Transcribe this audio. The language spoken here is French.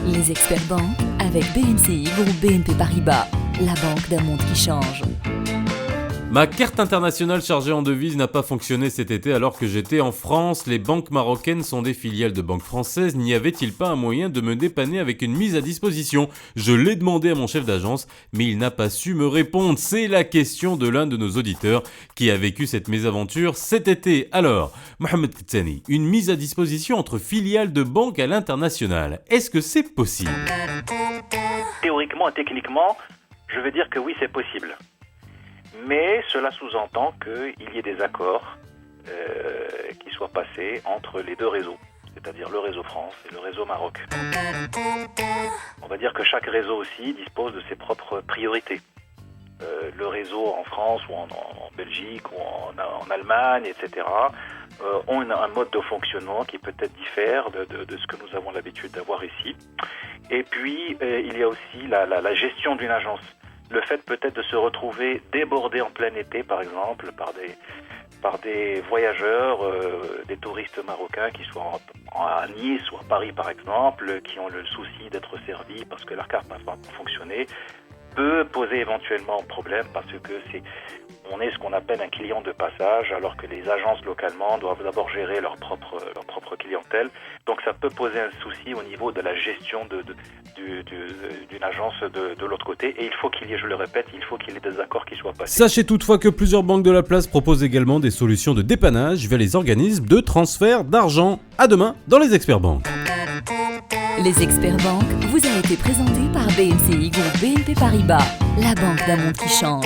Les experts banques avec BNCI Groupe BNP Paribas, la banque d'un monde qui change. Ma carte internationale chargée en devises n'a pas fonctionné cet été alors que j'étais en France. Les banques marocaines sont des filiales de banques françaises. N'y avait-il pas un moyen de me dépanner avec une mise à disposition ? Je l'ai demandé à mon chef d'agence, mais il n'a pas su me répondre. C'est la question de l'un de nos auditeurs qui a vécu cette mésaventure cet été. Alors, Mohamed Kitsani, une mise à disposition entre filiales de banques à l'international, est-ce que c'est possible ? Théoriquement et techniquement, je vais dire que oui, c'est possible. Mais cela sous-entend qu'il y ait des accords qui soient passés entre les deux réseaux, c'est-à-dire le réseau France et le réseau Maroc. On va dire que chaque réseau aussi dispose de ses propres priorités. Le réseau en France ou en Belgique ou en Allemagne, etc., ont un mode de fonctionnement qui peut-être diffère de ce que nous avons l'habitude d'avoir ici. Et puis, il y a aussi la gestion d'une agence. Le fait peut-être de se retrouver débordé en plein été, par exemple, par des voyageurs, des touristes marocains qui soient à Nice ou à Paris, par exemple, qui ont le souci d'être servis parce que leur carte n'a pas fonctionné, peut poser éventuellement problème parce que on est ce qu'on appelle un client de passage, alors que les agences localement doivent d'abord gérer leur propre clientèle. Donc ça peut poser un souci au niveau de la gestion d'une agence de l'autre côté. Et il faut qu'il y ait, je le répète, il faut qu'il y ait des accords qui soient passés. Sachez toutefois que plusieurs banques de la place proposent également des solutions de dépannage via les organismes de transfert d'argent. À demain dans les experts banques. Les experts banques vous a été présentés par BNCI Groupe BNP Paribas, la banque d'un monde qui change.